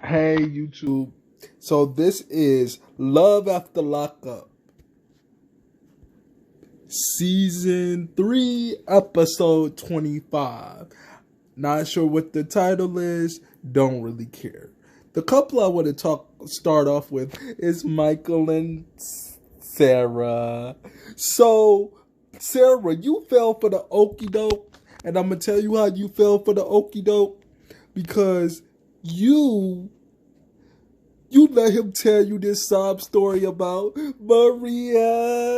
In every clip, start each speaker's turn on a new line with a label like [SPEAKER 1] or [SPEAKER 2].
[SPEAKER 1] Hey YouTube. So this is Love After Lockup, Season 3, Episode 25. Not sure what the title is, don't really care. The couple I want to start off with is Michael and Sarah. So, Sarah, you fell for the okie doke, and I'm going to tell you how you fell for the okie doke because you You let him tell you this sob story about Maria.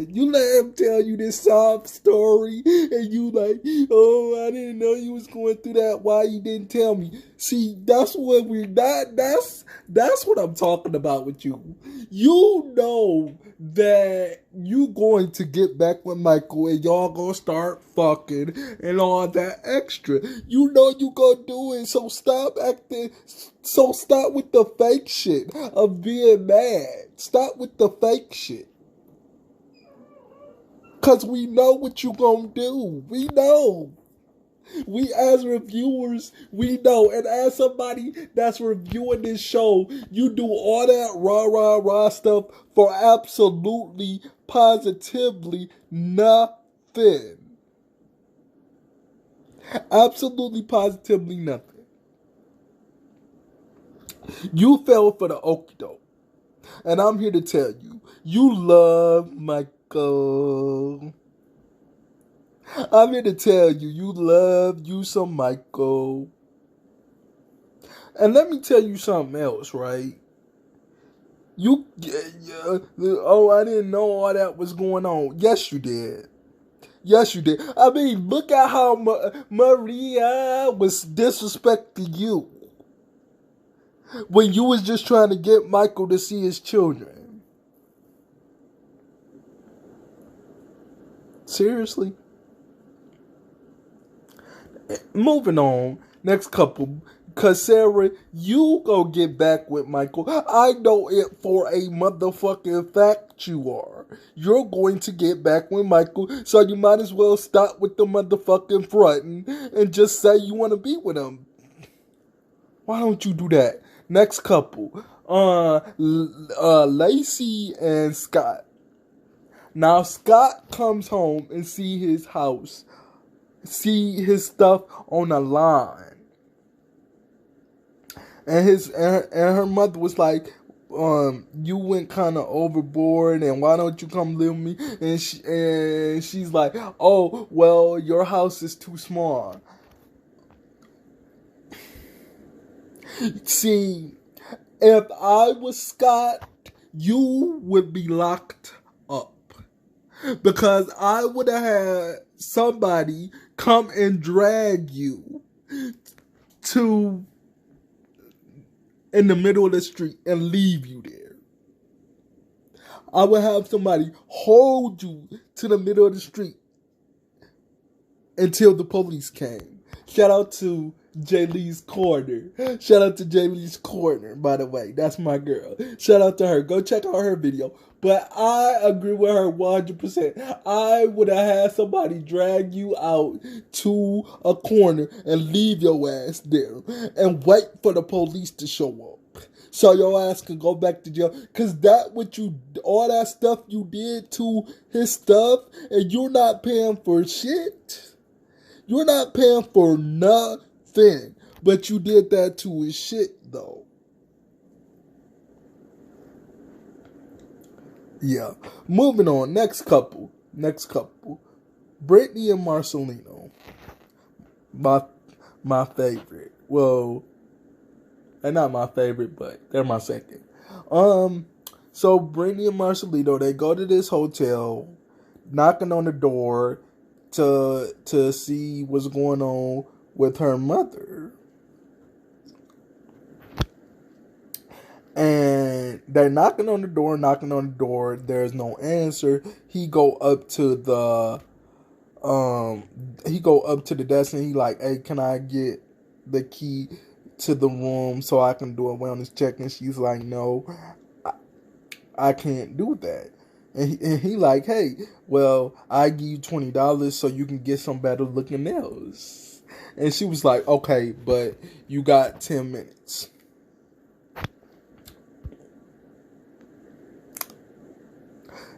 [SPEAKER 1] You let him tell you this sob story, and you like, oh, I didn't know you was going through that. Why you didn't tell me? See, that's what we're not. That's what I'm talking about with you. You know that you going to get back with Michael, and y'all gonna start fucking and all that extra. You know you gonna do it, so stop acting. So stop with the fake shit of being mad. Stop with the fake shit. Cause we know what you gonna do. We know. We as reviewers, we know. And as somebody that's reviewing this show, you do all that rah stuff for absolutely, positively nothing. Absolutely, positively nothing. You fell for the okie doke. And I'm here to tell you, you love Michael. I'm here to tell you, you love you some Michael. And let me tell you something else, right? Oh, I didn't know all that was going on. Yes, you did. Yes, you did. I mean, look at how Maria was disrespecting you when you was just trying to get Michael to see his children. Seriously? Moving on, next couple. Cause Sarah, you go get back with Michael. I know it for a motherfucking fact you are. You're going to get back with Michael, so you might as well stop with the motherfucking fronting and just say you want to be with him. Why don't you do that? Next couple. Lacy and Scott. Now Scott comes home and see his house. See his stuff on the line. And her mother was like, you went kind of overboard, and why don't you come live with me? And she's like, oh, well, your house is too small. See, if I was Scott, you would be locked up. Because I would have had somebody come and drag you to in the middle of the street and leave you there. I would have somebody hold you to the middle of the street until the police came. Shout out to J. Lee's Corner. Shout out to J. Lee's Corner, by the way. That's my girl. Shout out to her. Go check out her video. But I agree with her 100%. I would have had somebody drag you out to a corner and leave your ass there and wait for the police to show up. So your ass can go back to jail. Cause all that stuff you did to his stuff, and you're not paying for shit. You're not paying for nothing. But you did that to his shit, though. Yeah. Moving on. Next couple. Brittany and Marcelino. My favorite. Well, they're not my favorite, but they're my second. So Brittany and Marcelino, they go to this hotel, knocking on the door to see what's going on with her mother. And they're knocking on the door. There's no answer. He go up to the desk and he like, hey, can I get the key to the room so I can do a wellness check? And she's like, no, I can't do that. And he like, hey, well, I give you $20 so you can get some better looking nails. And she was like, okay, but you got 10 minutes.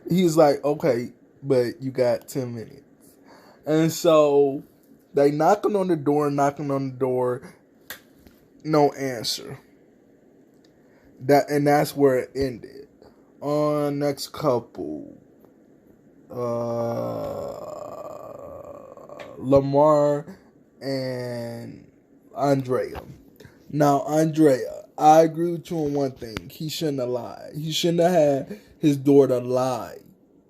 [SPEAKER 1] He was like, okay, but you got 10 minutes. And so they knocking on the door, no answer. That's where it ended. Next couple. Lamar and Andrea. Now, Andrea, I agree with you on one thing. He shouldn't have lied. He shouldn't have had his daughter lie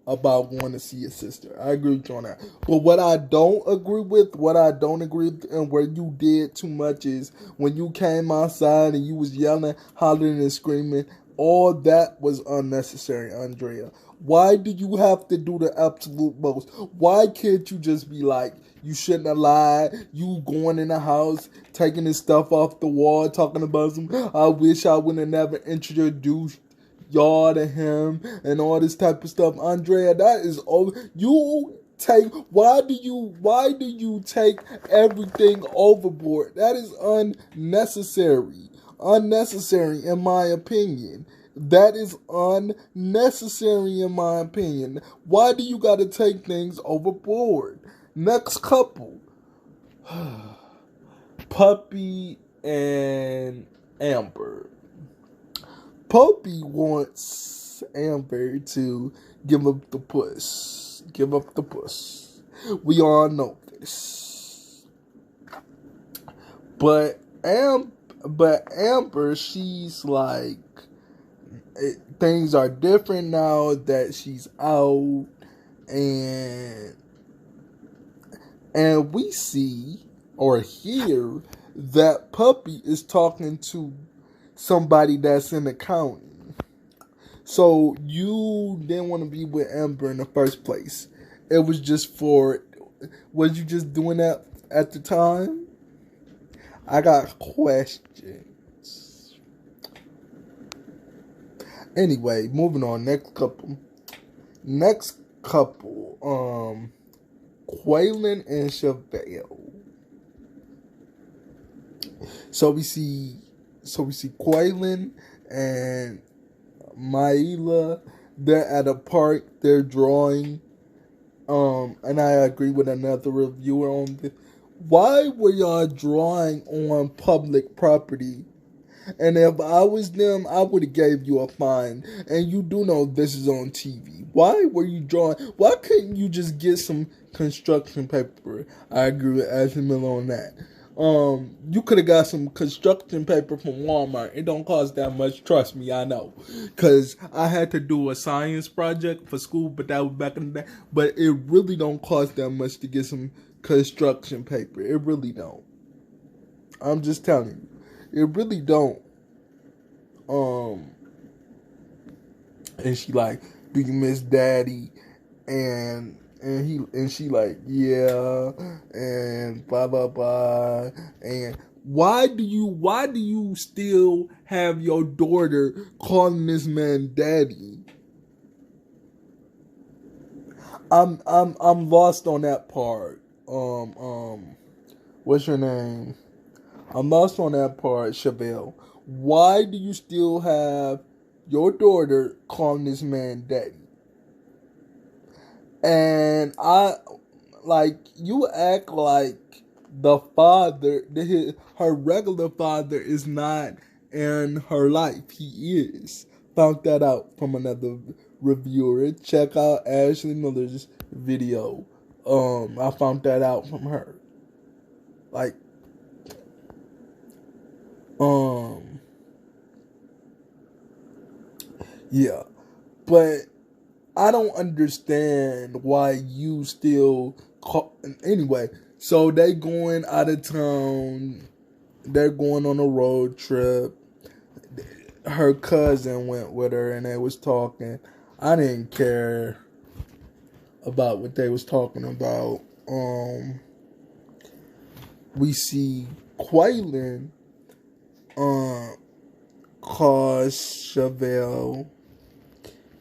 [SPEAKER 1] about going to see his sister. I agree with you on that. But what I don't agree with, and where you did too much is when you came outside and you was yelling, hollering, and screaming. All that was unnecessary, Andrea. Why do you have to do the absolute most? Why can't you just be like, you shouldn't have lied, you going in the house, taking his stuff off the wall, talking about some, I wish I would have never introduced y'all to him, and all this type of stuff. Andrea, that is all. Why do you take everything overboard? That is unnecessary. Unnecessary, in my opinion. That is unnecessary, in my opinion. Why do you got to take things overboard? Next couple. Puppy and Amber. Puppy wants Amber to give up the puss. Give up the puss. We all know this. But Amber, she's like, things are different now that she's out, and we see or hear that Puppy is talking to somebody that's in the county. So you didn't want to be with Amber in the first place. It was just was you just doing that at the time? I got questions. Anyway, moving on. Next couple. Kweilyn and Chevelle. So we see Kweilyn and Mila. They're at a park. They're drawing. And I agree with another reviewer on this. Why were y'all drawing on public property? And if I was them, I would have gave you a fine. And you do know this is on TV. Why were you drawing? Why couldn't you just get some construction paper? I agree with Ashley Miller on that. You could have got some construction paper from Walmart. It don't cost that much. Trust me, I know. Because I had to do a science project for school, but that was back in the day. But it really don't cost that much to get some construction paper. It really don't. I'm just telling you. It really don't. And she like, do you miss daddy? And she like, yeah, and blah blah blah. And why do you still have your daughter calling this man daddy? I'm lost on that part. What's your name? I'm lost on that part, Chevelle. Why do you still have your daughter calling this man daddy? And you act like the father, her regular father is not in her life. He is. Found that out from another reviewer. Check out Ashley Miller's video. I found that out from her. Yeah. But I don't understand why you still anyway, so they going out of town. They're going on a road trip. Her cousin went with her and they was talking. I didn't care about what they was talking about. We see Kweilyn calls Chevelle.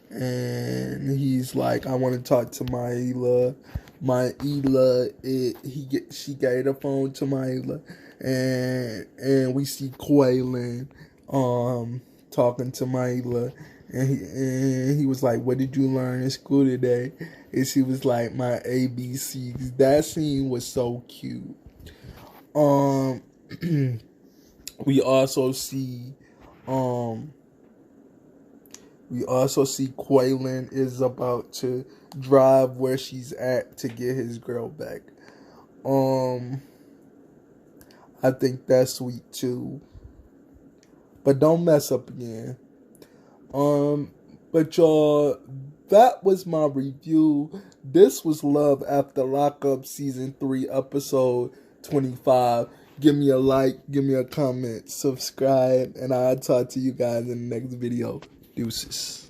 [SPEAKER 1] And he's like, I want to talk to Mila. Mila, she gave the phone to Mila, and we see Kweilyn talking to Mila, and he was like, "What did you learn in school today?" And she was like, "My ABCs." That scene was so cute. Um, we also see, um, Kweilyn is about to drive where she's at to get his girl back. I think that's sweet too. But don't mess up again. But y'all, that was my review. This was Love After Lockup Season 3, Episode 25. Give me a like, give me a comment, subscribe, and I'll talk to you guys in the next video. Deuces.